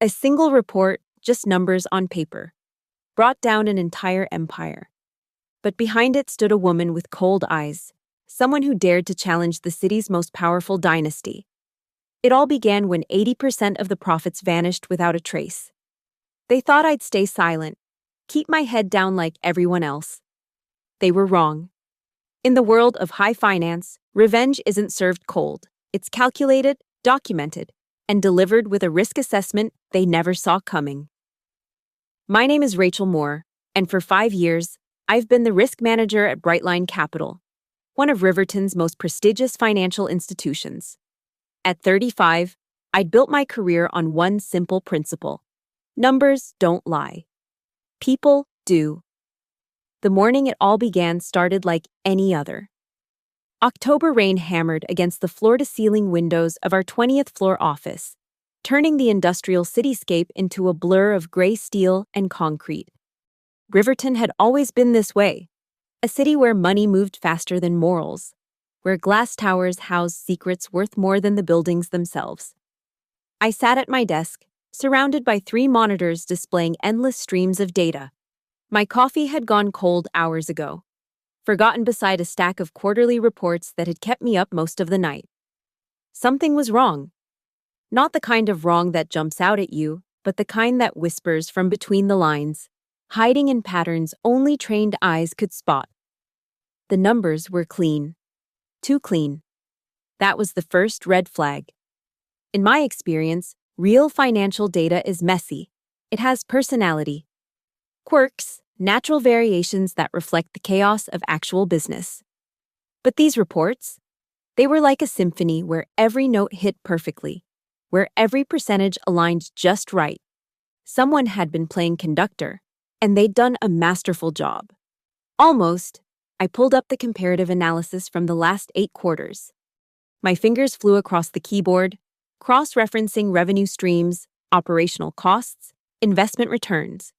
A single report, just numbers on paper, brought down an entire empire. But behind it stood a woman with cold eyes, someone who dared to challenge the city's most powerful dynasty. It all began when 80% of the profits vanished without a trace. They thought I'd stay silent, keep my head down like everyone else. They were wrong. In the world of high finance, revenge isn't served cold. It's calculated, documented, and delivered with a risk assessment they never saw coming. My name is Rachel Moore, and for 5 years, I've been the risk manager at Brightline Capital, one of Riverton's most prestigious financial institutions. At 35, I'd built my career on one simple principle: numbers don't lie. People do. The morning it all began started like any other. October rain hammered against the floor-to-ceiling windows of our 20th floor office, turning the industrial cityscape into a blur of gray steel and concrete. Riverton had always been this way, a city where money moved faster than morals, where glass towers housed secrets worth more than the buildings themselves. I sat at my desk, surrounded by 3 monitors displaying endless streams of data. My coffee had gone cold hours ago, forgotten beside a stack of quarterly reports that had kept me up most of the night. Something was wrong. Not the kind of wrong that jumps out at you, but the kind that whispers from between the lines, hiding in patterns only trained eyes could spot. The numbers were clean. Too clean. That was the first red flag. In my experience, real financial data is messy. It has personality. Quirks, natural variations that reflect the chaos of actual business. But these reports, they were like a symphony where every note hit perfectly, where every percentage aligned just right. Someone had been playing conductor, and they'd done a masterful job. Almost. I pulled up the comparative analysis from the last 8 quarters. My fingers flew across the keyboard, cross-referencing revenue streams, operational costs, investment returns.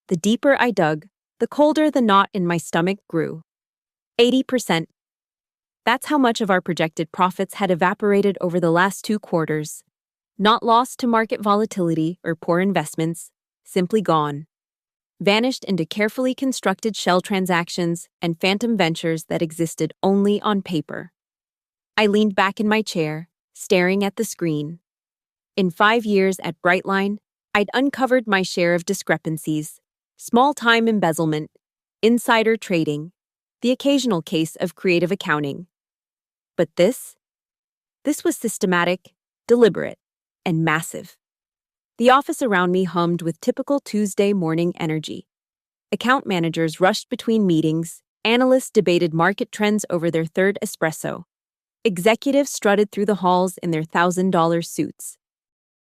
The deeper I dug, the colder the knot in my stomach grew. 80%. That's how much of our projected profits had evaporated over the last 2 quarters. Not lost to market volatility or poor investments, simply gone. Vanished into carefully constructed shell transactions and phantom ventures that existed only on paper. I leaned back in my chair, staring at the screen. In 5 years at Brightline, I'd uncovered my share of discrepancies: small-time embezzlement, insider trading, the occasional case of creative accounting. But this was systematic, deliberate, and massive. The office around me hummed with typical Tuesday morning energy. Account managers rushed between meetings, analysts debated market trends over their 3rd espresso. Executives strutted through the halls in their $1,000 suits.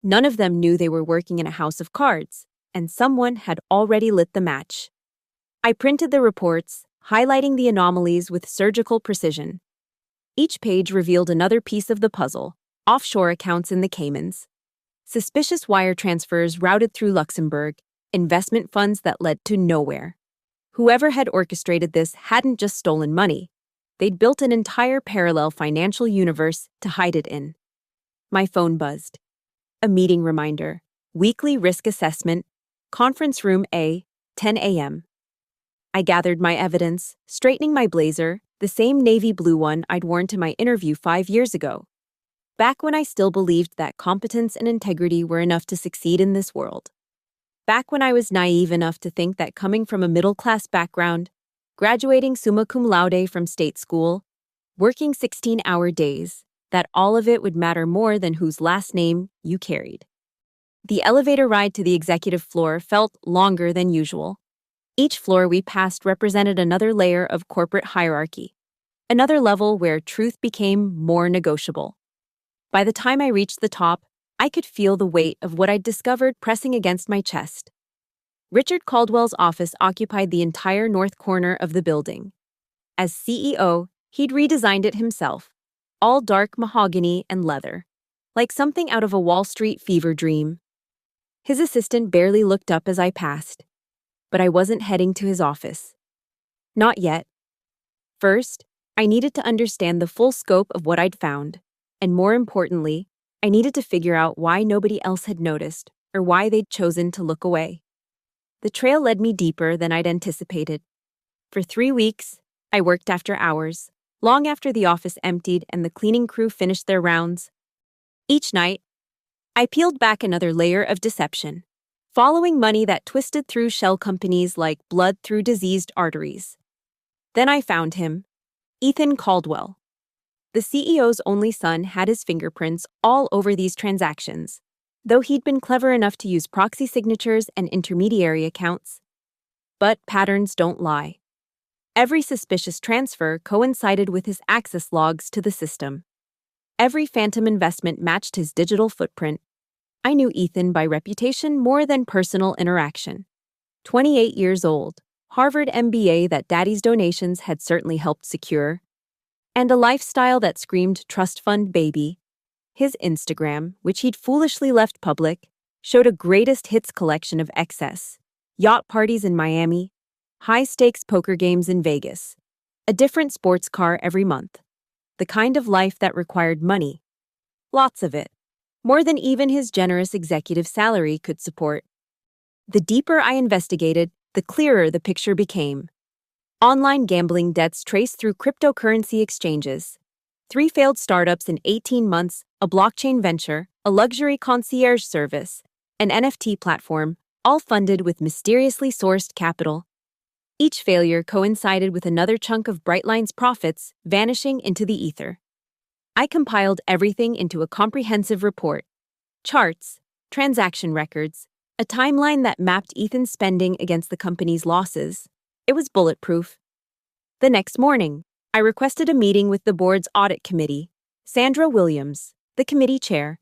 None of them knew they were working in a house of cards, and someone had already lit the match. I printed the reports, highlighting the anomalies with surgical precision. Each page revealed another piece of the puzzle: offshore accounts in the Caymans, suspicious wire transfers routed through Luxembourg, investment funds that led to nowhere. Whoever had orchestrated this hadn't just stolen money. They'd built an entire parallel financial universe to hide it in. My phone buzzed. A meeting reminder: weekly risk assessment, conference room A, 10 a.m. I gathered my evidence, straightening my blazer, the same navy blue one I'd worn to my interview 5 years ago, back when I still believed that competence and integrity were enough to succeed in this world. Back when I was naive enough to think that coming from a middle-class background, graduating summa cum laude from state school, working 16-hour days, that all of it would matter more than whose last name you carried. The elevator ride to the executive floor felt longer than usual. Each floor we passed represented another layer of corporate hierarchy, another level where truth became more negotiable. By the time I reached the top, I could feel the weight of what I'd discovered pressing against my chest. Richard Caldwell's office occupied the entire north corner of the building. As CEO, he'd redesigned it himself, all dark mahogany and leather, like something out of a Wall Street fever dream. His assistant barely looked up as I passed, but I wasn't heading to his office. Not yet. First, I needed to understand the full scope of what I'd found, and more importantly, I needed to figure out why nobody else had noticed or why they'd chosen to look away. The trail led me deeper than I'd anticipated. For 3 weeks, I worked after hours, long after the office emptied and the cleaning crew finished their rounds. Each night, I peeled back another layer of deception, following money that twisted through shell companies like blood through diseased arteries. Then I found him, Ethan Caldwell. The CEO's only son had his fingerprints all over these transactions, though he'd been clever enough to use proxy signatures and intermediary accounts. But patterns don't lie. Every suspicious transfer coincided with his access logs to the system. Every phantom investment matched his digital footprint. I knew Ethan by reputation more than personal interaction. 28 years old, Harvard MBA that daddy's donations had certainly helped secure, and a lifestyle that screamed trust fund baby. His Instagram, which he'd foolishly left public, showed a greatest hits collection of excess: yacht parties in Miami, high-stakes poker games in Vegas, a different sports car every month. The kind of life that required money. Lots of it. More than even his generous executive salary could support. The deeper I investigated, the clearer the picture became. Online gambling debts traced through cryptocurrency exchanges. 3 failed startups in 18 months, a blockchain venture, a luxury concierge service, an NFT platform, all funded with mysteriously sourced capital. Each failure coincided with another chunk of Brightline's profits vanishing into the ether. I compiled everything into a comprehensive report. Charts, transaction records, a timeline that mapped Ethan's spending against the company's losses. It was bulletproof. The next morning, I requested a meeting with the board's audit committee. Sandra Williams, the committee chair,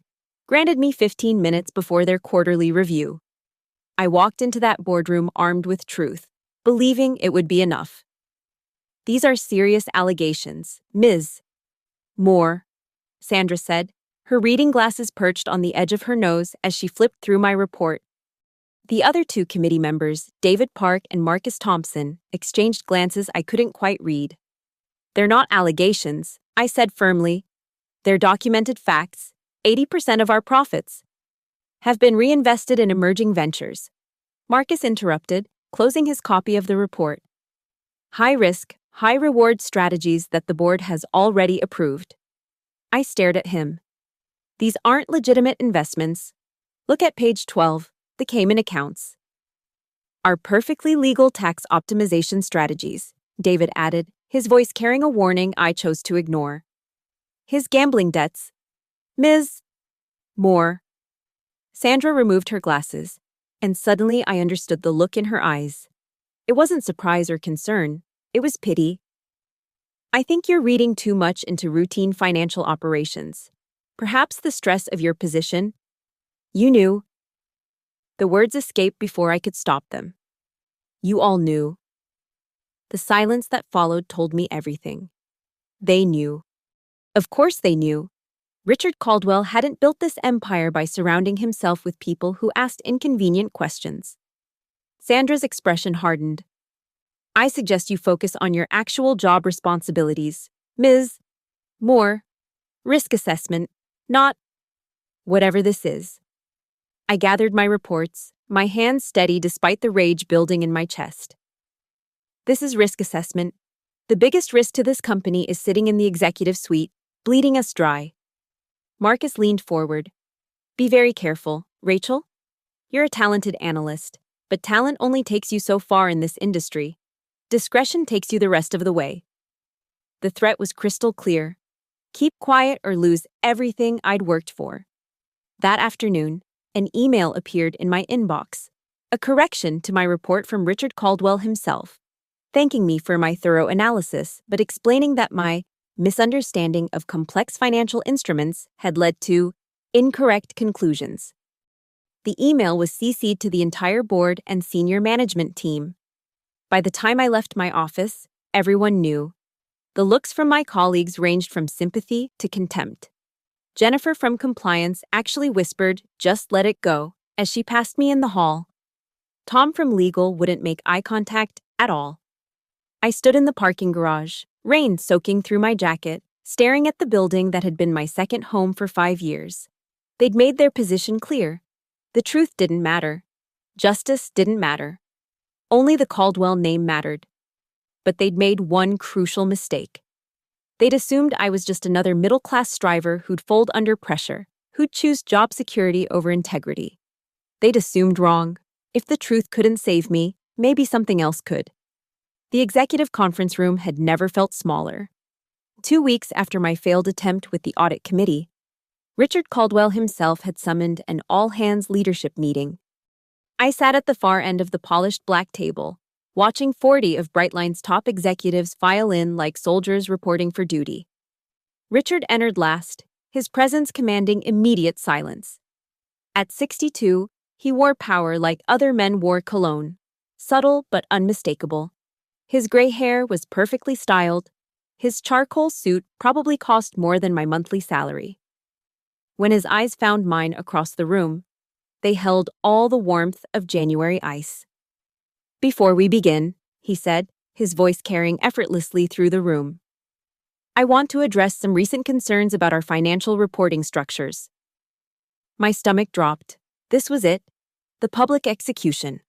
granted me 15 minutes before their quarterly review. I walked into that boardroom armed with truth, believing it would be enough. "These are serious allegations, Ms. Moore," Sandra said, her reading glasses perched on the edge of her nose as she flipped through my report. The other 2 committee members, David Park and Marcus Thompson, exchanged glances I couldn't quite read. "They're not allegations," I said firmly. "They're documented facts. 80% of our profits have been reinvested in emerging ventures." Marcus interrupted, closing his copy of the report. "High-risk, high-reward strategies that the board has already approved." I stared at him. "These aren't legitimate investments. Look at page 12, the Cayman accounts." "Are perfectly legal tax optimization strategies," David added, his voice carrying a warning I chose to ignore. "His gambling debts, Ms. Moore." Sandra removed her glasses, and suddenly I understood the look in her eyes. It wasn't surprise or concern, it was pity. "I think you're reading too much into routine financial operations. Perhaps the stress of your position." "You knew." The words escaped before I could stop them. "You all knew." The silence that followed told me everything. They knew. Of course they knew. Richard Caldwell hadn't built this empire by surrounding himself with people who asked inconvenient questions. Sandra's expression hardened. "I suggest you focus on your actual job responsibilities, Ms. Moore. Risk assessment, not whatever this is." I gathered my reports, my hands steady despite the rage building in my chest. "This is risk assessment. The biggest risk to this company is sitting in the executive suite, bleeding us dry." Marcus leaned forward. "Be very careful, Rachel. You're a talented analyst, but talent only takes you so far in this industry. Discretion takes you the rest of the way." The threat was crystal clear. Keep quiet or lose everything I'd worked for. That afternoon, an email appeared in my inbox, a correction to my report from Richard Caldwell himself, thanking me for my thorough analysis, but explaining that my misunderstanding of complex financial instruments had led to incorrect conclusions. The email was CC'd to the entire board and senior management team. By the time I left my office, everyone knew. The looks from my colleagues ranged from sympathy to contempt. Jennifer from compliance actually whispered, "Just let it go," as she passed me in the hall. Tom from legal wouldn't make eye contact at all. I stood in the parking garage, rain soaking through my jacket, staring at the building that had been my second home for 5 years. They'd made their position clear. The truth didn't matter. Justice didn't matter. Only the Caldwell name mattered. But they'd made one crucial mistake. They'd assumed I was just another middle-class striver who'd fold under pressure, who'd choose job security over integrity. They'd assumed wrong. If the truth couldn't save me, maybe something else could. The executive conference room had never felt smaller. 2 weeks after my failed attempt with the audit committee, Richard Caldwell himself had summoned an all-hands leadership meeting. I sat at the far end of the polished black table, watching 40 of Brightline's top executives file in like soldiers reporting for duty. Richard entered last, his presence commanding immediate silence. At 62, he wore power like other men wore cologne, subtle but unmistakable. His gray hair was perfectly styled. His charcoal suit probably cost more than my monthly salary. When his eyes found mine across the room, they held all the warmth of January ice. "Before we begin," he said, his voice carrying effortlessly through the room, "I want to address some recent concerns about our financial reporting structures." My stomach dropped. This was it, the public execution.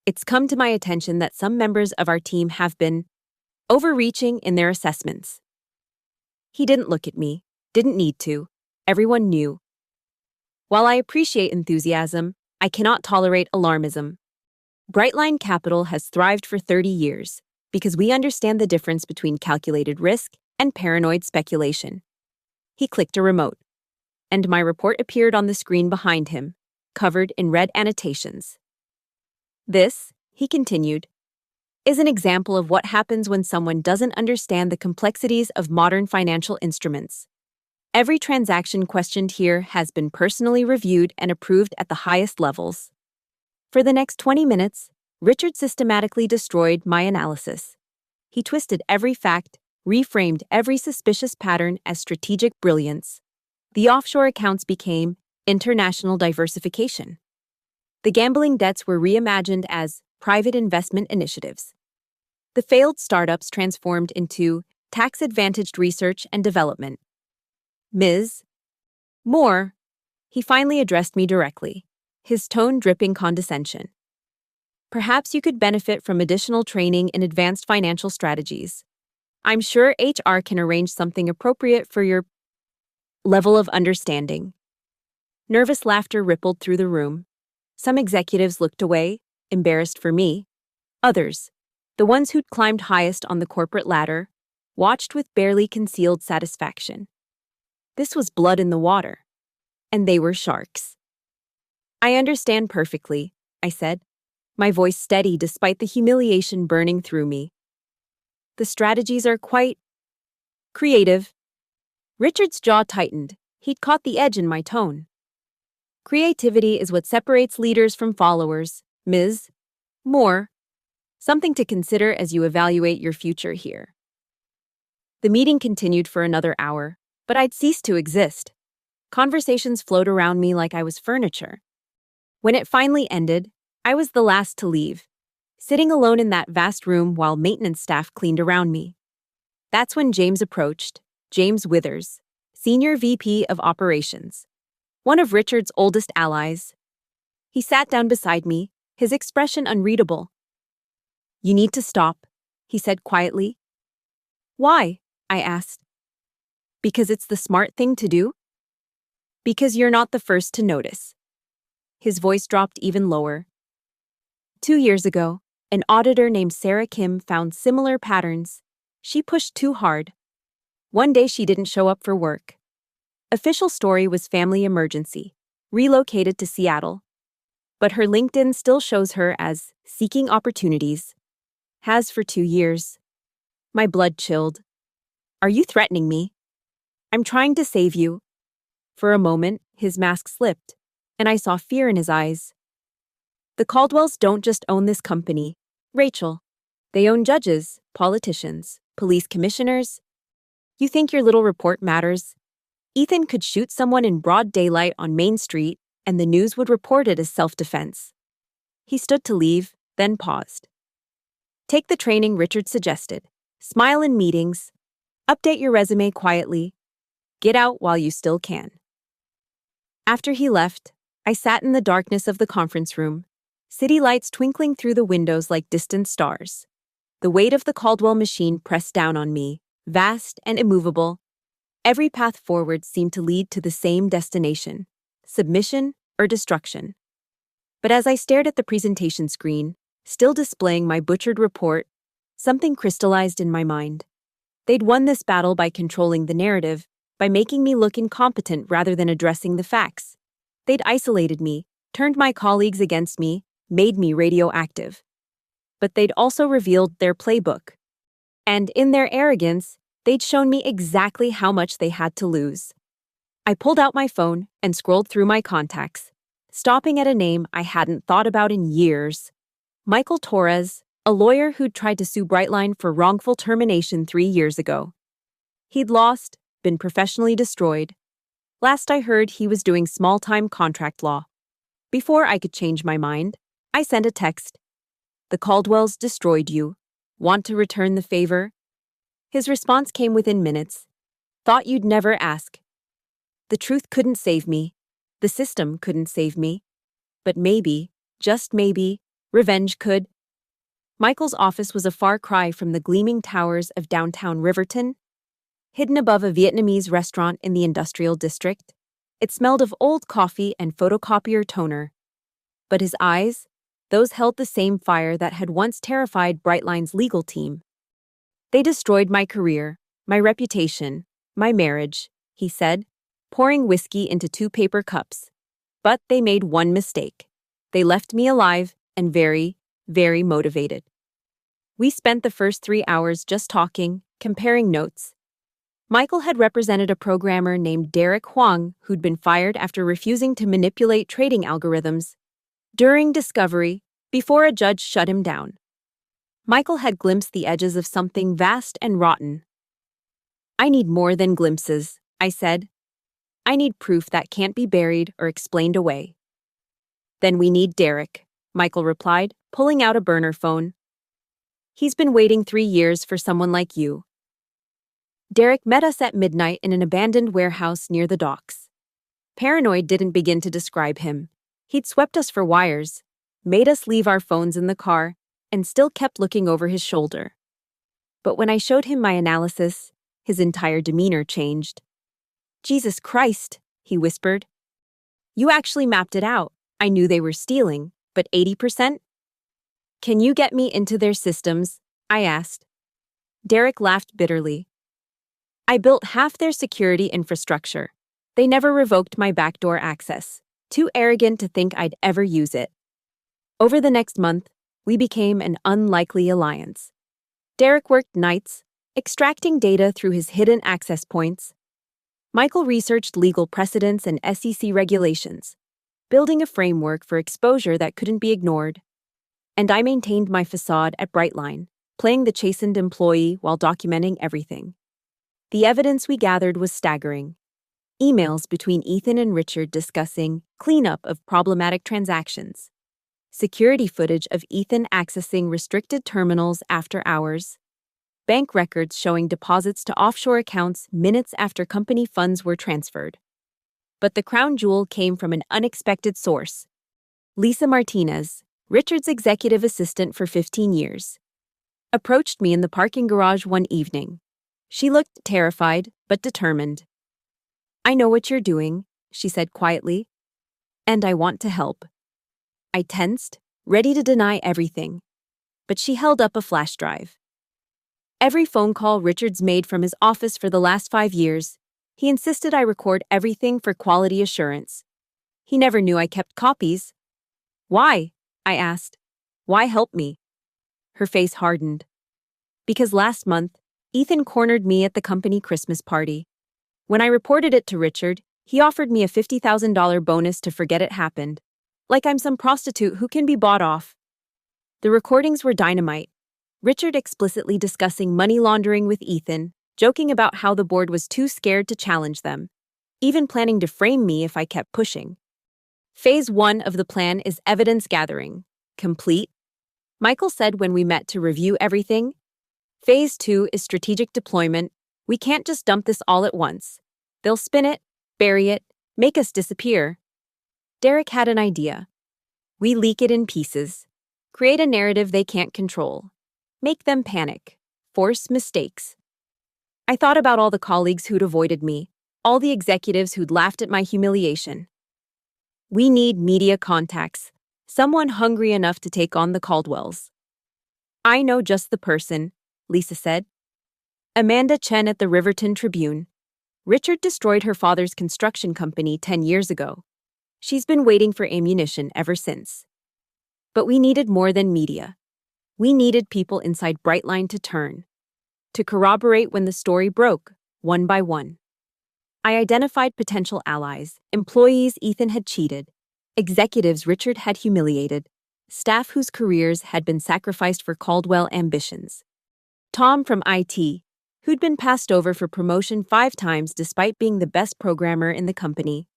"It's come to my attention that some members of our team have been overreaching in their assessments." He didn't look at me, didn't need to. Everyone knew. While I appreciate enthusiasm, I cannot tolerate alarmism. Brightline Capital has thrived for 30 years because we understand the difference between calculated risk and paranoid speculation. He clicked a remote, and my report appeared on the screen behind him, covered in red annotations. "This," he continued, "is an example of what happens when someone doesn't understand the complexities of modern financial instruments. Every transaction questioned here has been personally reviewed and approved at the highest levels." For the next 20 minutes, Richard systematically destroyed my analysis. He twisted every fact, reframed every suspicious pattern as strategic brilliance. The offshore accounts became international diversification. The gambling debts were reimagined as private investment initiatives. The failed startups transformed into tax-advantaged research and development. "Ms. Moore," he finally addressed me directly, his tone dripping condescension. "Perhaps you could benefit from additional training in advanced financial strategies. I'm sure HR can arrange something appropriate for your level of understanding." Nervous laughter rippled through the room. Some executives looked away, embarrassed for me. Others, the ones who'd climbed highest on the corporate ladder, watched with barely concealed satisfaction. This was blood in the water, and they were sharks. "I understand perfectly," I said, my voice steady despite the humiliation burning through me. "The strategies are quite creative." Richard's jaw tightened. He'd caught the edge in my tone. "Creativity is what separates leaders from followers, Ms. Moore. Something to consider as you evaluate your future here." The meeting continued for another hour, but I'd ceased to exist. Conversations flowed around me like I was furniture. When it finally ended, I was the last to leave, sitting alone in that vast room while maintenance staff cleaned around me. That's when James approached, James Withers, Senior VP of Operations, one of Richard's oldest allies. He sat down beside me, his expression unreadable. "You need to stop," he said quietly. "Why?" I asked. "Because it's the smart thing to do?" "Because you're not the first to notice." His voice dropped even lower. 2 years ago, an auditor named Sarah Kim found similar patterns. She pushed too hard. One day she didn't show up for work. Official story was family emergency, relocated to Seattle. But her LinkedIn still shows her as seeking opportunities. Has for 2 years. My blood chilled. "Are you threatening me?" "I'm trying to save you." For a moment, his mask slipped, and I saw fear in his eyes. "The Caldwells don't just own this company, Rachel. They own judges, politicians, police commissioners. You think your little report matters? Ethan could shoot someone in broad daylight on Main Street, and the news would report it as self-defense." He stood to leave, then paused. "Take the training Richard suggested. Smile in meetings. Update your resume quietly. Get out while you still can." After he left, I sat in the darkness of the conference room, city lights twinkling through the windows like distant stars. The weight of the Caldwell machine pressed down on me, vast and immovable. Every path forward seemed to lead to the same destination: submission or destruction. But as I stared at the presentation screen, still displaying my butchered report, something crystallized in my mind. They'd won this battle by controlling the narrative, by making me look incompetent rather than addressing the facts. They'd isolated me, turned my colleagues against me, made me radioactive. But they'd also revealed their playbook. And in their arrogance, they'd shown me exactly how much they had to lose. I pulled out my phone and scrolled through my contacts, stopping at a name I hadn't thought about in years. Michael Torres, a lawyer who'd tried to sue Brightline for wrongful termination 3 years ago. He'd lost, been professionally destroyed. Last I heard, he was doing small-time contract law. Before I could change my mind, I sent a text. "The Caldwells destroyed you. Want to return the favor?" His response came within minutes. "Thought you'd never ask." The truth couldn't save me. The system couldn't save me. But maybe, just maybe, revenge could. Michael's office was a far cry from the gleaming towers of downtown Riverton. Hidden above a Vietnamese restaurant in the industrial district, it smelled of old coffee and photocopier toner. But his eyes, those held the same fire that had once terrified Brightline's legal team. "They destroyed my career, my reputation, my marriage," he said, pouring whiskey into 2 paper cups. "But they made one mistake. They left me alive and very, very motivated." We spent the first 3 hours just talking, comparing notes. Michael had represented a programmer named Derek Huang who'd been fired after refusing to manipulate trading algorithms. During discovery, before a judge shut him down, Michael had glimpsed the edges of something vast and rotten. "I need more than glimpses," I said. "I need proof that can't be buried or explained away." "Then we need Derek," Michael replied, pulling out a burner phone. "He's been waiting 3 years for someone like you." Derek met us at midnight in an abandoned warehouse near the docks. Paranoid didn't begin to describe him. He'd swept us for wires, made us leave our phones in the car, and still kept looking over his shoulder. But when I showed him my analysis, his entire demeanor changed. "Jesus Christ," he whispered. "You actually mapped it out. I knew they were stealing, but 80%? Can you get me into their systems?" I asked. Derek laughed bitterly. "I built half their security infrastructure. They never revoked my backdoor access. Too arrogant to think I'd ever use it." Over the next month, we became an unlikely alliance. Derek worked nights, extracting data through his hidden access points. Michael researched legal precedents and SEC regulations, building a framework for exposure that couldn't be ignored. And I maintained my facade at Brightline, playing the chastened employee while documenting everything. The evidence we gathered was staggering. Emails between Ethan and Richard discussing cleanup of problematic transactions. Security footage of Ethan accessing restricted terminals after hours. Bank records showing deposits to offshore accounts minutes after company funds were transferred. But the crown jewel came from an unexpected source. Lisa Martinez, Richard's executive assistant for 15 years, approached me in the parking garage one evening. She looked terrified, but determined. "I know what you're doing," she said quietly, "and I want to help." I tensed, ready to deny everything, but she held up a flash drive. Every phone call Richard's made from his office for the last 5 years, he insisted I record everything for quality assurance. He never knew I kept copies. "Why?" I asked. "Why help me?" Her face hardened. "Because last month, Ethan cornered me at the company Christmas party. When I reported it to Richard, he offered me a $50,000 bonus to forget it happened. Like I'm some prostitute who can be bought off." The recordings were dynamite. Richard explicitly discussing money laundering with Ethan, joking about how the board was too scared to challenge them, even planning to frame me if I kept pushing. Phase 1 of the plan is evidence gathering. Complete? Michael said when we met to review everything. Phase 2 is strategic deployment. We can't just dump this all at once. They'll spin it, bury it, make us disappear. Derek had an idea. We leak it in pieces, create a narrative they can't control, make them panic, force mistakes. I thought about all the colleagues who'd avoided me, all the executives who'd laughed at my humiliation. We need media contacts, someone hungry enough to take on the Caldwells. I know just the person, Lisa said. Amanda Chen at the Riverton Tribune. Richard destroyed her father's construction company 10 years ago. She's been waiting for ammunition ever since. But we needed more than media. We needed people inside Brightline to turn, to corroborate when the story broke, one by one. I identified potential allies, employees Ethan had cheated, executives Richard had humiliated, staff whose careers had been sacrificed for Caldwell ambitions. Tom from IT, who'd been passed over for promotion 5 times despite being the best programmer in the company.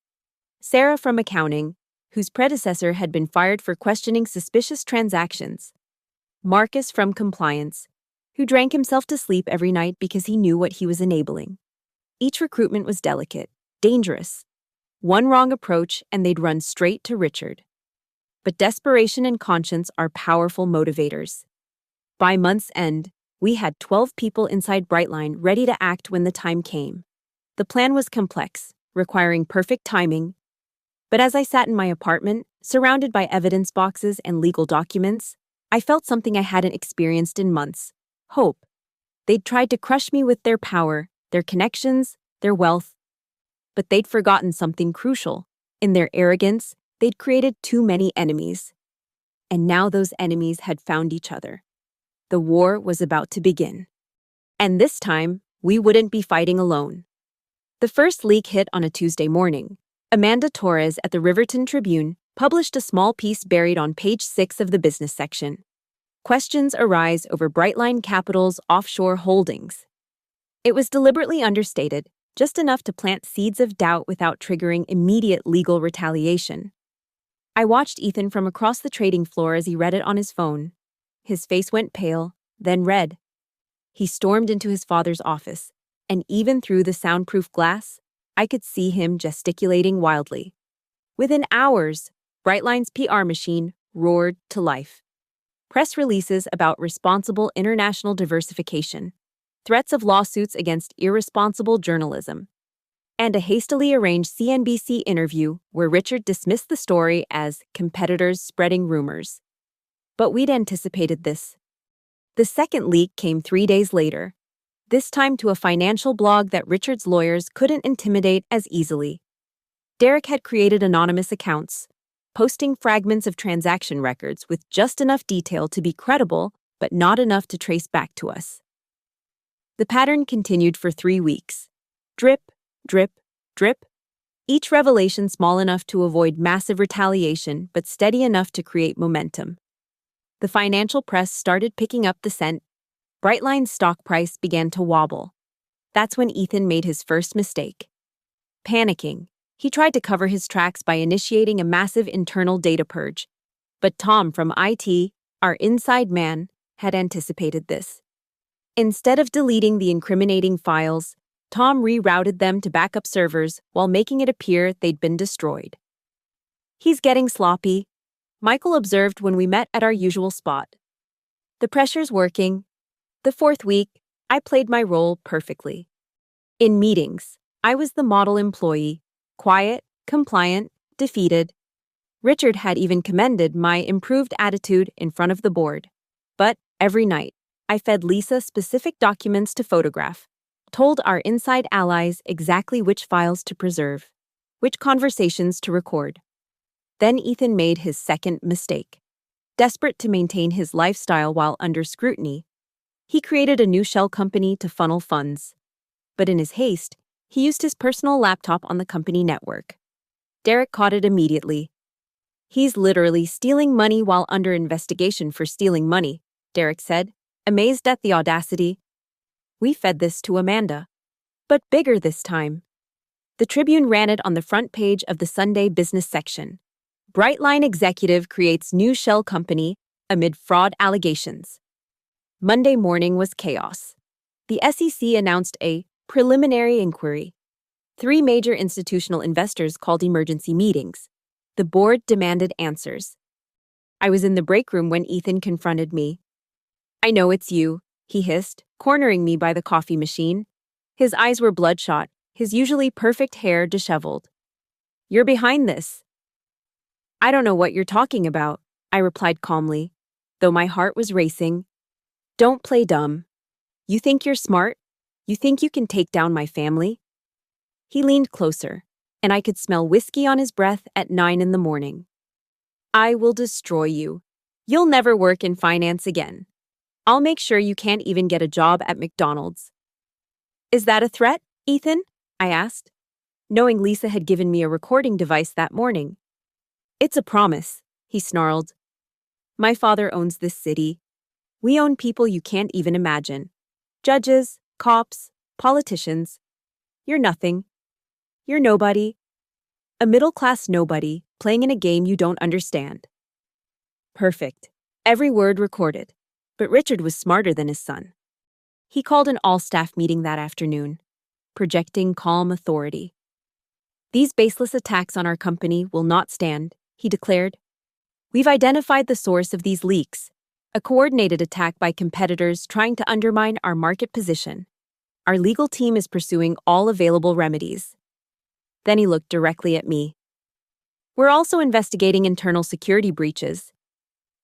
Sarah from accounting, whose predecessor had been fired for questioning suspicious transactions. Marcus from compliance, who drank himself to sleep every night because he knew what he was enabling. Each recruitment was delicate, dangerous. One wrong approach and they'd run straight to Richard. But desperation and conscience are powerful motivators. By month's end, we had 12 people inside Brightline ready to act when the time came. The plan was complex, requiring perfect timing. But as I sat in my apartment, surrounded by evidence boxes and legal documents, I felt something I hadn't experienced in months: hope. They'd tried to crush me with their power, their connections, their wealth. But they'd forgotten something crucial. In their arrogance, they'd created too many enemies. And now those enemies had found each other. The war was about to begin. And this time, we wouldn't be fighting alone. The first leak hit on a Tuesday morning. Amanda Torres at the Riverton Tribune published a small piece buried on page 6 of the business section. Questions arise over Brightline Capital's offshore holdings. It was deliberately understated, just enough to plant seeds of doubt without triggering immediate legal retaliation. I watched Ethan from across the trading floor as he read it on his phone. His face went pale, then red. He stormed into his father's office, and even through the soundproof glass, I could see him gesticulating wildly. Within hours, Brightline's PR machine roared to life. Press releases about responsible international diversification, threats of lawsuits against irresponsible journalism, and a hastily arranged CNBC interview where Richard dismissed the story as competitors spreading rumors. But we'd anticipated this. The second leak came 3 days later, this time to a financial blog that Richard's lawyers couldn't intimidate as easily. Derek had created anonymous accounts, posting fragments of transaction records with just enough detail to be credible, but not enough to trace back to us. The pattern continued for 3 weeks. Drip, drip, drip. Each revelation small enough to avoid massive retaliation, but steady enough to create momentum. The financial press started picking up the scent. Brightline's stock price began to wobble. That's when Ethan made his first mistake. Panicking, he tried to cover his tracks by initiating a massive internal data purge. But Tom from IT, our inside man, had anticipated this. Instead of deleting the incriminating files, Tom rerouted them to backup servers while making it appear they'd been destroyed. "He's getting sloppy," Michael observed when we met at our usual spot. "The pressure's working." The 4th week, I played my role perfectly. In meetings, I was the model employee, quiet, compliant, defeated. Richard had even commended my improved attitude in front of the board. But every night, I fed Lisa specific documents to photograph, told our inside allies exactly which files to preserve, which conversations to record. Then Ethan made his second mistake. Desperate to maintain his lifestyle while under scrutiny, he created a new shell company to funnel funds. But in his haste, he used his personal laptop on the company network. Derek caught it immediately. "He's literally stealing money while under investigation for stealing money," Derek said, amazed at the audacity. We fed this to Amanda. But bigger this time. The Tribune ran it on the front page of the Sunday business section. Brightline executive creates new shell company amid fraud allegations. Monday morning was chaos. The SEC announced a preliminary inquiry. 3 major institutional investors called emergency meetings. The board demanded answers. I was in the break room when Ethan confronted me. "I know it's you," he hissed, cornering me by the coffee machine. His eyes were bloodshot, his usually perfect hair disheveled. "You're behind this." "I don't know what you're talking about," I replied calmly, though my heart was racing. "Don't play dumb. You think you're smart? You think you can take down my family?" He leaned closer, and I could smell whiskey on his breath at 9 in the morning. "I will destroy you. You'll never work in finance again. I'll make sure you can't even get a job at McDonald's." "Is that a threat, Ethan?" I asked, knowing Lisa had given me a recording device that morning. "It's a promise," he snarled. "My father owns this city. We own people you can't even imagine. Judges, cops, politicians. You're nothing. You're nobody. A middle-class nobody playing in a game you don't understand." Perfect. Every word recorded. But Richard was smarter than his son. He called an all-staff meeting that afternoon, projecting calm authority. "These baseless attacks on our company will not stand," he declared. "We've identified the source of these leaks, a coordinated attack by competitors trying to undermine our market position. Our legal team is pursuing all available remedies." Then he looked directly at me. "We're also investigating internal security breaches.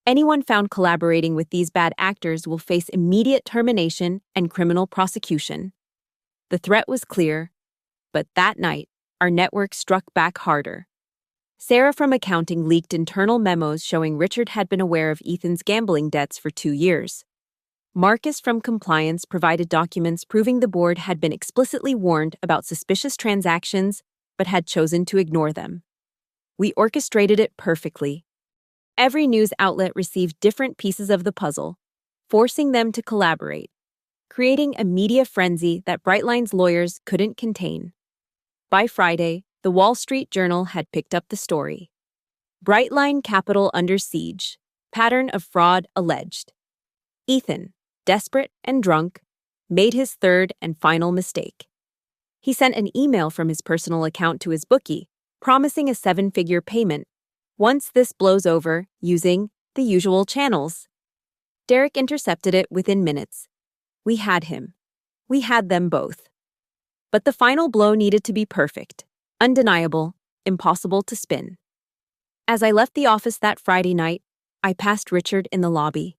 Anyone found collaborating with these bad actors will face immediate termination and criminal prosecution." The threat was clear, but that night, our network struck back harder. Sarah from accounting leaked internal memos showing Richard had been aware of Ethan's gambling debts for 2 years. Marcus from compliance provided documents proving the board had been explicitly warned about suspicious transactions but had chosen to ignore them. We orchestrated it perfectly. Every news outlet received different pieces of the puzzle, forcing them to collaborate, creating a media frenzy that Brightline's lawyers couldn't contain. By Friday, the Wall Street Journal had picked up the story. "Brightline Capital under siege. Pattern of fraud alleged." Ethan, desperate and drunk, made his third and final mistake. He sent an email from his personal account to his bookie, promising a 7-figure payment once this blows over using the usual channels. Derek intercepted it within minutes. We had him. We had them both. But the final blow needed to be perfect, undeniable, impossible to spin. As I left the office that Friday night, I passed Richard in the lobby.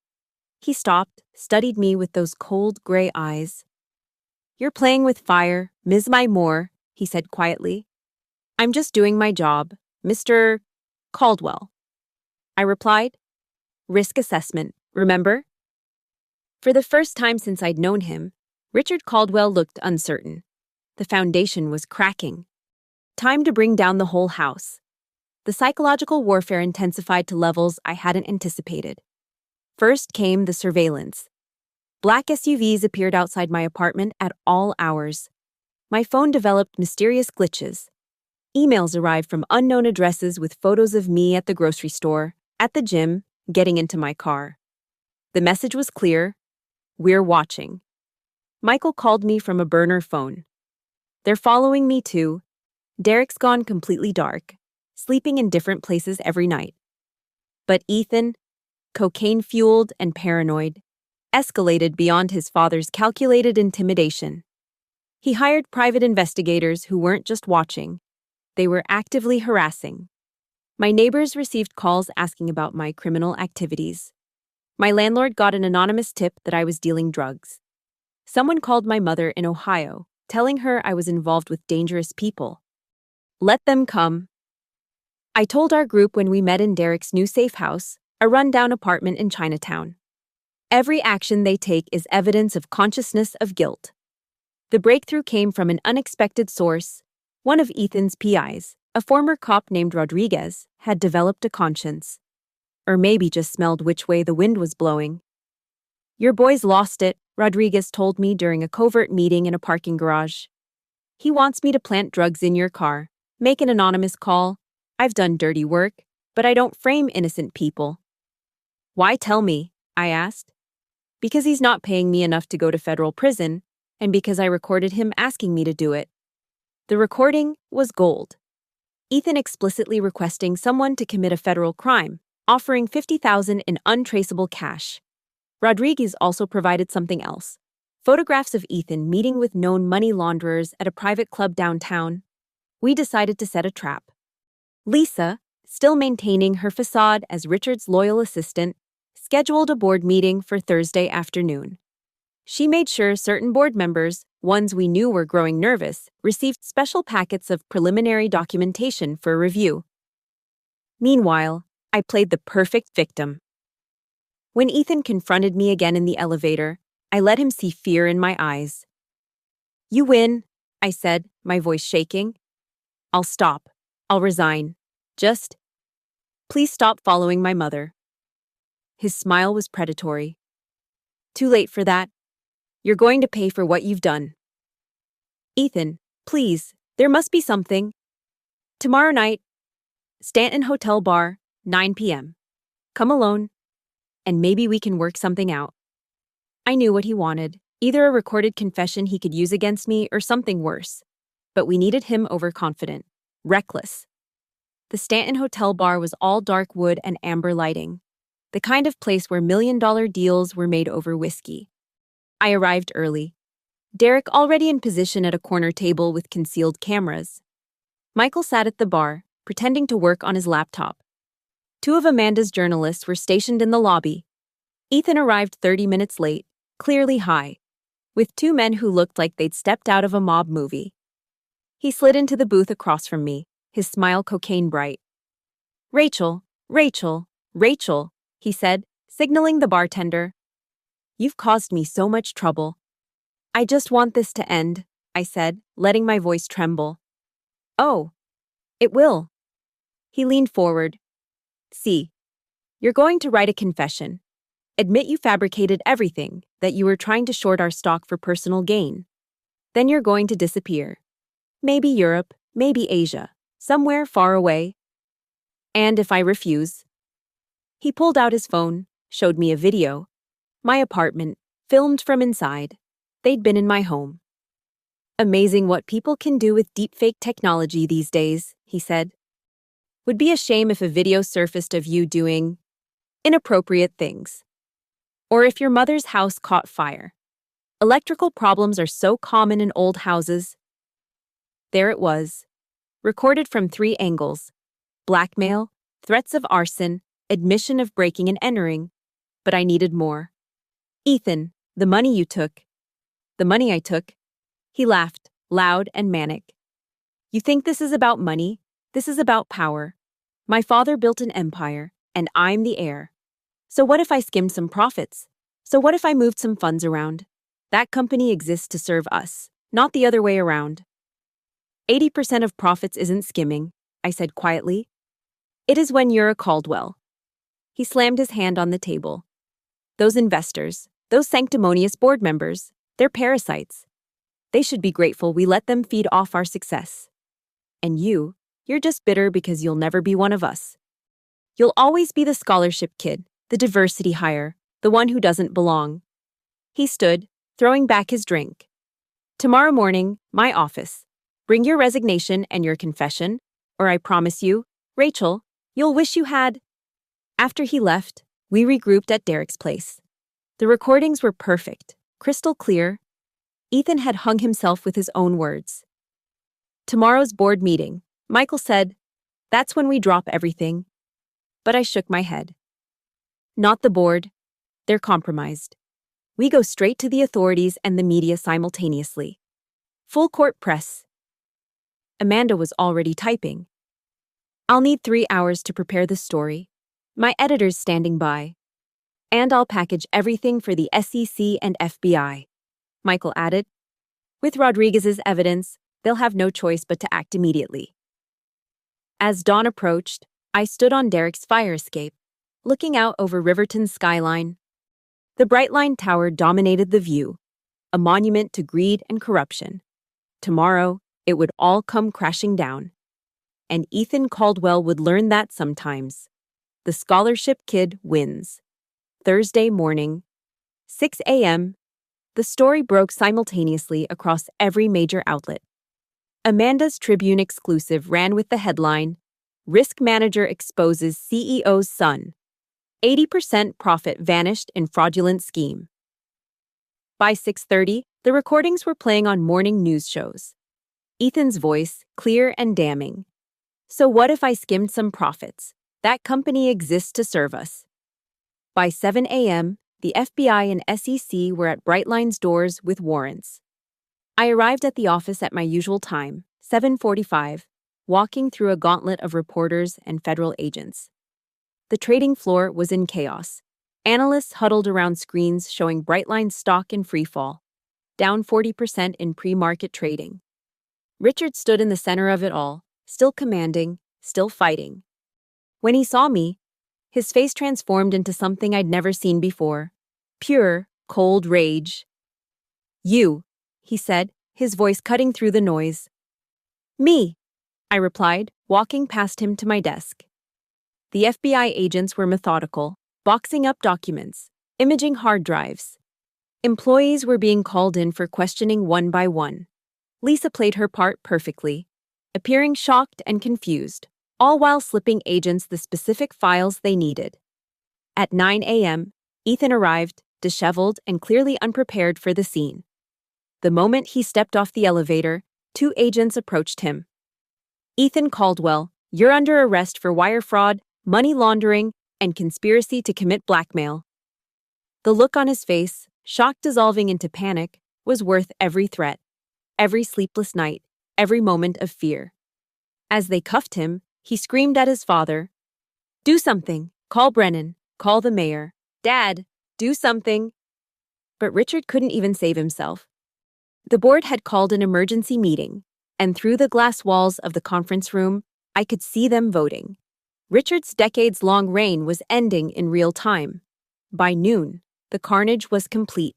He stopped, studied me with those cold gray eyes. "You're playing with fire, Ms. Moore," he said quietly. "I'm just doing my job, Mr. Caldwell." I replied, "Risk assessment, remember?" For the first time since I'd known him, Richard Caldwell looked uncertain. The foundation was cracking. Time to bring down the whole house. The psychological warfare intensified to levels I hadn't anticipated. First came the surveillance. Black SUVs appeared outside my apartment at all hours. My phone developed mysterious glitches. Emails arrived from unknown addresses with photos of me at the grocery store, at the gym, getting into my car. The message was clear: we're watching. Michael called me from a burner phone. "They're following me too. Derek's gone completely dark, sleeping in different places every night." But Ethan, cocaine-fueled and paranoid, escalated beyond his father's calculated intimidation. He hired private investigators who weren't just watching. They were actively harassing. My neighbors received calls asking about my criminal activities. My landlord got an anonymous tip that I was dealing drugs. Someone called my mother in Ohio, telling her I was involved with dangerous people. Let them come. I told our group when we met in Derek's new safe house, a rundown apartment in Chinatown. Every action they take is evidence of consciousness of guilt. The breakthrough came from an unexpected source. One of Ethan's PIs, a former cop named Rodriguez, had developed a conscience. Or maybe just smelled which way the wind was blowing. "Your boy's lost it," Rodriguez told me during a covert meeting in a parking garage. "He wants me to plant drugs in your car, make an anonymous call. I've done dirty work, but I don't frame innocent people." "Why tell me?" I asked. "Because he's not paying me enough to go to federal prison, and because I recorded him asking me to do it." The recording was gold. Ethan explicitly requesting someone to commit a federal crime, offering $50,000 in untraceable cash. Rodriguez also provided something else. Photographs of Ethan meeting with known money launderers at a private club downtown. We decided to set a trap. Lisa, still maintaining her facade as Richard's loyal assistant, scheduled a board meeting for Thursday afternoon. She made sure certain board members, ones we knew were growing nervous, received special packets of preliminary documentation for review. Meanwhile, I played the perfect victim. When Ethan confronted me again in the elevator, I let him see fear in my eyes. "You win," I said, my voice shaking. "I'll stop. I'll resign. Just, please stop following my mother." His smile was predatory. "Too late for that. You're going to pay for what you've done." "Ethan, please, there must be something. Tomorrow night, Stanton Hotel Bar, 9 p.m. Come alone, and maybe we can work something out." I knew what he wanted, either a recorded confession he could use against me or something worse. But we needed him overconfident, reckless. The Stanton Hotel Bar was all dark wood and amber lighting, the kind of place where million-dollar deals were made over whiskey. I arrived early. Derek already in position at a corner table with concealed cameras. Michael sat at the bar, pretending to work on his laptop. Two of Amanda's journalists were stationed in the lobby. Ethan arrived 30 minutes late, clearly high, with two men who looked like they'd stepped out of a mob movie. He slid into the booth across from me, his smile cocaine bright. "Rachel, Rachel, Rachel," he said, signaling the bartender. "You've caused me so much trouble." "I just want this to end," I said, letting my voice tremble. "Oh, it will." He leaned forward. "See, you're going to write a confession. Admit you fabricated everything, that you were trying to short our stock for personal gain. Then you're going to disappear. Maybe Europe, maybe Asia, somewhere far away. And if I refuse..." He pulled out his phone, showed me a video. My apartment, filmed from inside. They'd been in my home. "Amazing what people can do with deepfake technology these days," he said. "Would be a shame if a video surfaced of you doing inappropriate things. Or if your mother's house caught fire. Electrical problems are so common in old houses." There it was, recorded from 3 angles: blackmail, threats of arson, admission of breaking and entering. But I needed more. "Ethan, the money you took." "The money I took?" He laughed, loud and manic. "You think this is about money? This is about power. My father built an empire, and I'm the heir. So what if I skimmed some profits? So what if I moved some funds around? That company exists to serve us, not the other way around." 80% of profits isn't skimming," I said quietly. "It is when you're a Caldwell." He slammed his hand on the table. "Those investors, those sanctimonious board members, they're parasites. They should be grateful we let them feed off our success. And you're just bitter because you'll never be one of us. You'll always be the scholarship kid, the diversity hire, the one who doesn't belong." He stood, throwing back his drink. "Tomorrow morning, my office. Bring your resignation and your confession, or I promise you, Rachel, you'll wish you had." After he left, we regrouped at Derek's place. The recordings were perfect, crystal clear. Ethan had hung himself with his own words. "Tomorrow's board meeting," Michael said. "That's when we drop everything." But I shook my head. "Not the board. They're compromised. We go straight to the authorities and the media simultaneously. Full court press." Amanda was already typing. "I'll need 3 hours to prepare the story. My editor's standing by. And I'll package everything for the SEC and FBI," Michael added. "With Rodriguez's evidence, they'll have no choice but to act immediately." As dawn approached, I stood on Derek's fire escape, looking out over Riverton's skyline. The Brightline Tower dominated the view, a monument to greed and corruption. Tomorrow, it would all come crashing down. And Ethan Caldwell would learn that sometimes. The scholarship kid wins. Thursday morning, 6 a.m., the story broke simultaneously across every major outlet. Amanda's Tribune exclusive ran with the headline, Risk Manager Exposes CEO's Son. 80% profit vanished in fraudulent scheme. By 6:30, the recordings were playing on morning news shows. Ethan's voice, clear and damning. So what if I skimmed some profits? That company exists to serve us. By 7 a.m., the FBI and SEC were at Brightline's doors with warrants. I arrived at the office at my usual time, 7:45, walking through a gauntlet of reporters and federal agents. The trading floor was in chaos. Analysts huddled around screens showing Brightline's stock in freefall, down 40% in pre-market trading. Richard stood in the center of it all, still commanding, still fighting. When he saw me, his face transformed into something I'd never seen before. Pure, cold rage. "You," he said, his voice cutting through the noise. "Me," I replied, walking past him to my desk. The FBI agents were methodical, boxing up documents, imaging hard drives. Employees were being called in for questioning one by one. Lisa played her part perfectly, appearing shocked and confused, all while slipping agents the specific files they needed. At 9 a.m., Ethan arrived, disheveled and clearly unprepared for the scene. The moment he stepped off the elevator, 2 agents approached him. "Ethan Caldwell, you're under arrest for wire fraud, money laundering, and conspiracy to commit blackmail." The look on his face, shock dissolving into panic, was worth every threat, every sleepless night, every moment of fear. As they cuffed him, he screamed at his father, "Do something! Call Brennan! Call the mayor! Dad, do something!" But Richard couldn't even save himself. The board had called an emergency meeting, and through the glass walls of the conference room, I could see them voting. Richard's decades-long reign was ending in real time. By noon, the carnage was complete.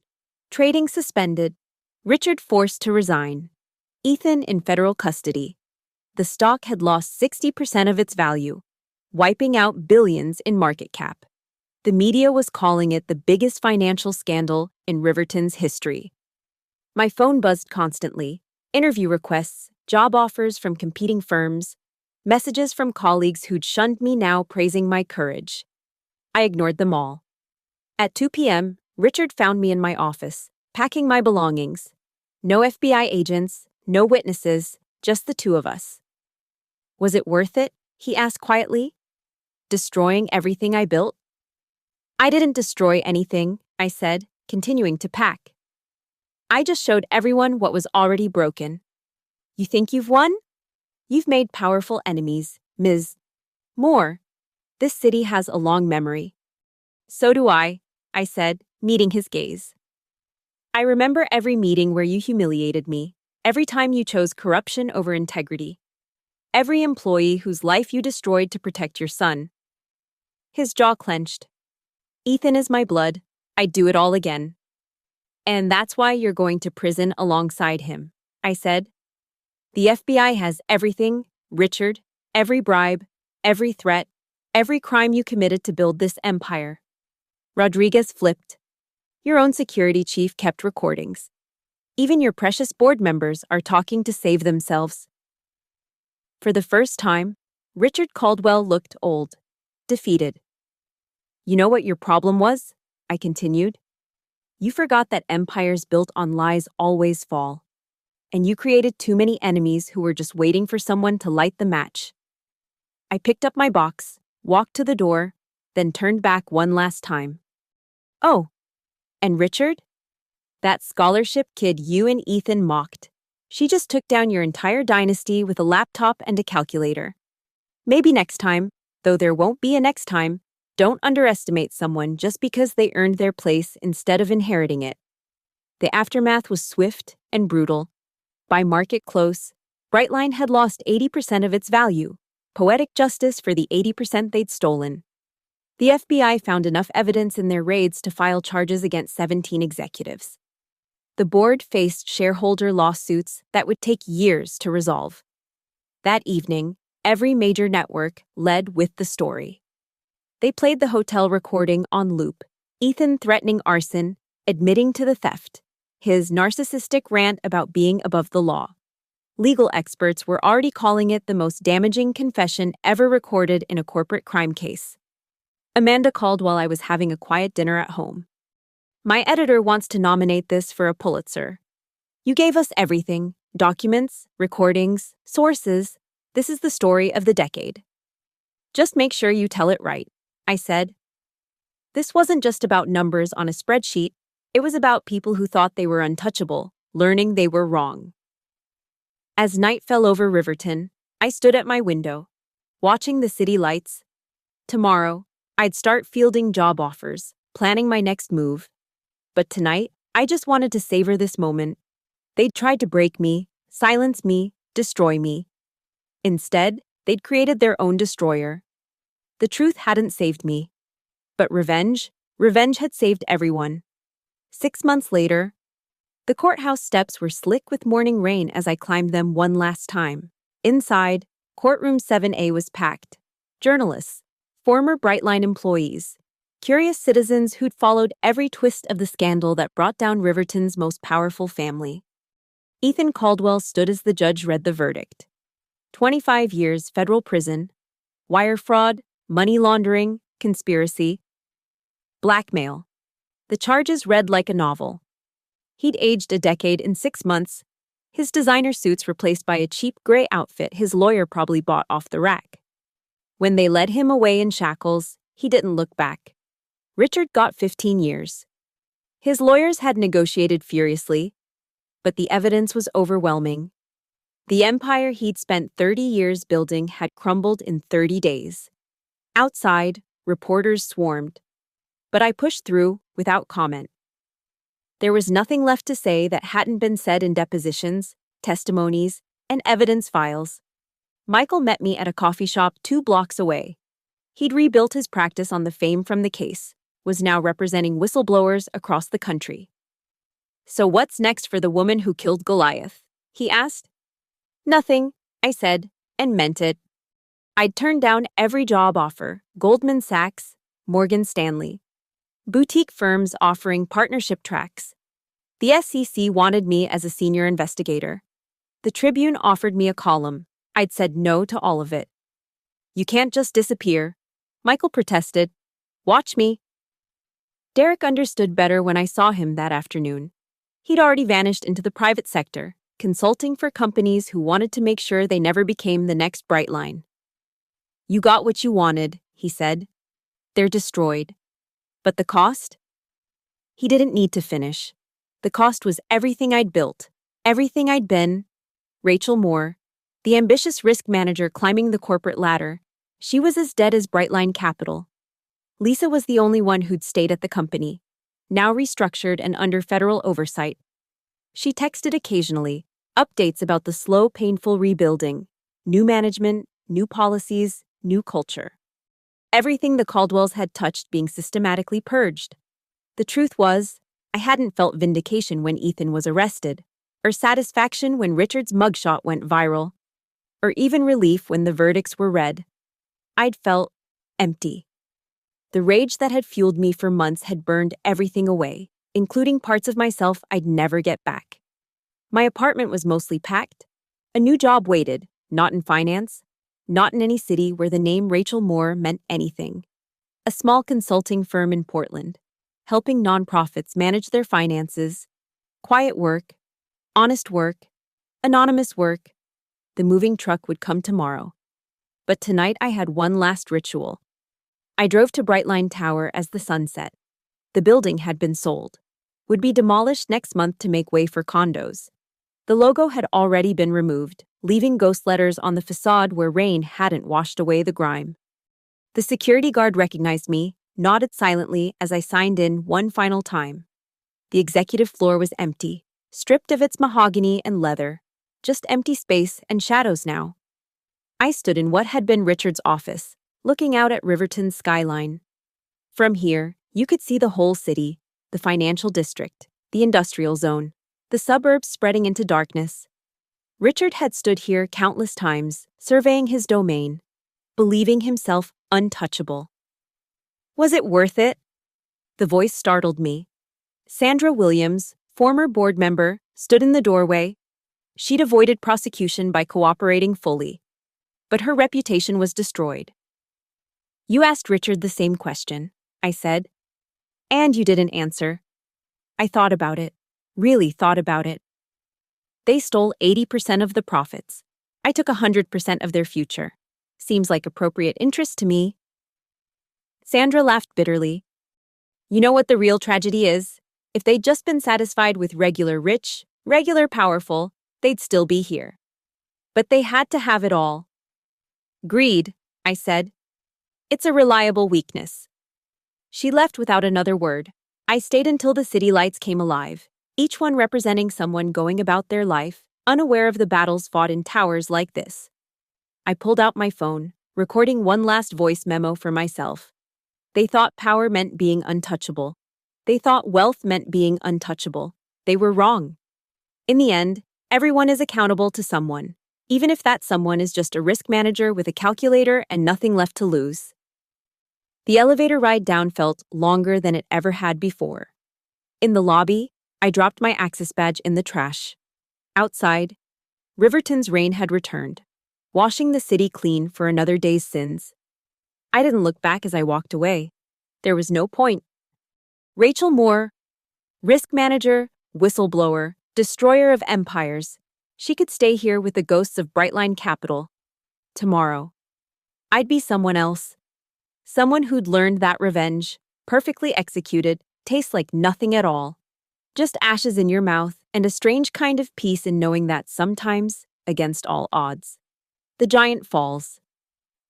Trading suspended, Richard forced to resign, Ethan in federal custody. The stock had lost 60% of its value, wiping out billions in market cap. The media was calling it the biggest financial scandal in Riverton's history. My phone buzzed constantly, interview requests, job offers from competing firms, messages from colleagues who'd shunned me now praising my courage. I ignored them all. At 2 p.m., Richard found me in my office, packing my belongings. No FBI agents, no witnesses, just the 2 of us. "Was it worth it?" he asked quietly. "Destroying everything I built?" "I didn't destroy anything," I said, continuing to pack. "I just showed everyone what was already broken." "You think you've won?" "You've made powerful enemies, Ms. Moore. This city has a long memory." "So do I," said, meeting his gaze. "I remember every meeting where you humiliated me, every time you chose corruption over integrity, every employee whose life you destroyed to protect your son." His jaw clenched. "Ethan is my blood. I'd do it all again." "And that's why you're going to prison alongside him," I said. "The FBI has everything, Richard, every bribe, every threat, every crime you committed to build this empire." Rodriguez flipped. "Your own security chief kept recordings. Even your precious board members are talking to save themselves." For the first time, Richard Caldwell looked old, defeated. "You know what your problem was?" I continued. "You forgot that empires built on lies always fall. And you created too many enemies who were just waiting for someone to light the match." I picked up my box, walked to the door, then turned back one last time. "Oh, and Richard? That scholarship kid you and Ethan mocked. She just took down your entire dynasty with a laptop and a calculator. Maybe next time, though there won't be a next time, don't underestimate someone just because they earned their place instead of inheriting it." The aftermath was swift and brutal. By market close, Brightline had lost 80% of its value, poetic justice for the 80% they'd stolen. The FBI found enough evidence in their raids to file charges against 17 executives. The board faced shareholder lawsuits that would take years to resolve. That evening, every major network led with the story. They played the hotel recording on loop, Ethan threatening arson, admitting to the theft, his narcissistic rant about being above the law. Legal experts were already calling it the most damaging confession ever recorded in a corporate crime case. Amanda called while I was having a quiet dinner at home. My editor wants to nominate this for a Pulitzer. You gave us everything: documents, recordings, sources. This is the story of the decade. Just make sure you tell it right, I said. This wasn't just about numbers on a spreadsheet. It was about people who thought they were untouchable, learning they were wrong. As night fell over Riverton, I stood at my window, watching the city lights. Tomorrow, I'd start fielding job offers, planning my next move. But tonight, I just wanted to savor this moment. They'd tried to break me, silence me, destroy me. Instead, they'd created their own destroyer. The truth hadn't saved me. But revenge had saved everyone. 6 months later, the courthouse steps were slick with morning rain as I climbed them one last time. Inside, courtroom 7A was packed. Journalists, former Brightline employees, curious citizens who'd followed every twist of the scandal that brought down Riverton's most powerful family. Ethan Caldwell stood as the judge read the verdict. 25 years federal prison, wire fraud, money laundering, conspiracy, blackmail. The charges read like a novel. He'd aged a decade in 6 months, his designer suits replaced by a cheap gray outfit his lawyer probably bought off the rack. When they led him away in shackles, he didn't look back. Richard got 15 years. His lawyers had negotiated furiously, but the evidence was overwhelming. The empire he'd spent 30 years building had crumbled in 30 days. Outside, reporters swarmed. But I pushed through without comment. There was nothing left to say that hadn't been said in depositions, testimonies, and evidence files. Michael met me at a coffee shop 2 blocks away. He'd rebuilt his practice on the fame from the case, was now representing whistleblowers across the country. "So what's next for the woman who killed Goliath?" he asked. "Nothing," I said, and meant it. I'd turned down every job offer: Goldman Sachs, Morgan Stanley, boutique firms offering partnership tracks. The SEC wanted me as a senior investigator. The Tribune offered me a column. I'd said no to all of it. "You can't just disappear," Michael protested. "Watch me." Derek understood better when I saw him that afternoon. He'd already vanished into the private sector, consulting for companies who wanted to make sure they never became the next Brightline. "You got what you wanted," he said. "They're destroyed. But the cost?" He didn't need to finish. The cost was everything I'd built, everything I'd been. Rachel Moore, the ambitious risk manager climbing the corporate ladder, she was as dead as Brightline Capital. Lisa was the only one who'd stayed at the company, now restructured and under federal oversight. She texted occasionally, updates about the slow, painful rebuilding, new management, new policies, new culture. Everything the Caldwells had touched being systematically purged. The truth was, I hadn't felt vindication when Ethan was arrested, or satisfaction when Richard's mugshot went viral, or even relief when the verdicts were read. I'd felt empty. The rage that had fueled me for months had burned everything away, including parts of myself I'd never get back. My apartment was mostly packed. A new job waited, not in finance, not in any city where the name Rachel Moore meant anything. A small consulting firm in Portland, helping nonprofits manage their finances. Quiet work, honest work, anonymous work. The moving truck would come tomorrow. But tonight I had one last ritual. I drove to Brightline Tower as the sun set. The building had been sold, would be demolished next month to make way for condos. The logo had already been removed, leaving ghost letters on the facade where rain hadn't washed away the grime. The security guard recognized me, nodded silently as I signed in one final time. The executive floor was empty, stripped of its mahogany and leather, just empty space and shadows now. I stood in what had been Richard's office, looking out at Riverton's skyline. From here, you could see the whole city, the financial district, the industrial zone, the suburbs spreading into darkness. Richard had stood here countless times, surveying his domain, believing himself untouchable. Was it worth it? The voice startled me. Sandra Williams, former board member, stood in the doorway. She'd avoided prosecution by cooperating fully, but her reputation was destroyed. You asked Richard the same question, I said, and you didn't answer. I thought about it, really thought about it. They stole 80% of the profits. I took 100% of their future. Seems like appropriate interest to me. Sandra laughed bitterly. You know what the real tragedy is? If they'd just been satisfied with regular rich, regular powerful, they'd still be here. But they had to have it all. Greed, I said. It's a reliable weakness. She left without another word. I stayed until the city lights came alive, each one representing someone going about their life, unaware of the battles fought in towers like this. I pulled out my phone, recording one last voice memo for myself. They thought power meant being untouchable. They thought wealth meant being untouchable. They were wrong. In the end, everyone is accountable to someone, even if that someone is just a risk manager with a calculator and nothing left to lose. The elevator ride down felt longer than it ever had before. In the lobby, I dropped my access badge in the trash. Outside, Riverton's rain had returned, washing the city clean for another day's sins. I didn't look back as I walked away. There was no point. Rachel Moore, risk manager, whistleblower, destroyer of empires. She could stay here with the ghosts of Brightline Capital. Tomorrow, I'd be someone else. Someone who'd learned that revenge, perfectly executed, tastes like nothing at all. Just ashes in your mouth and a strange kind of peace in knowing that sometimes, against all odds, the giant falls.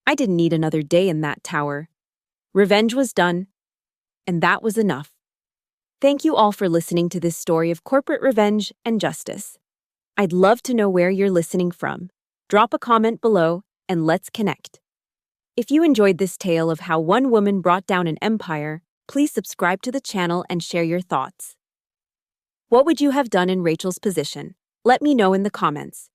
I didn't need another day in that tower. Revenge was done, and that was enough. Thank you all for listening to this story of corporate revenge and justice. I'd love to know where you're listening from. Drop a comment below and let's connect. If you enjoyed this tale of how one woman brought down an empire, please subscribe to the channel and share your thoughts. What would you have done in Rachel's position? Let me know in the comments.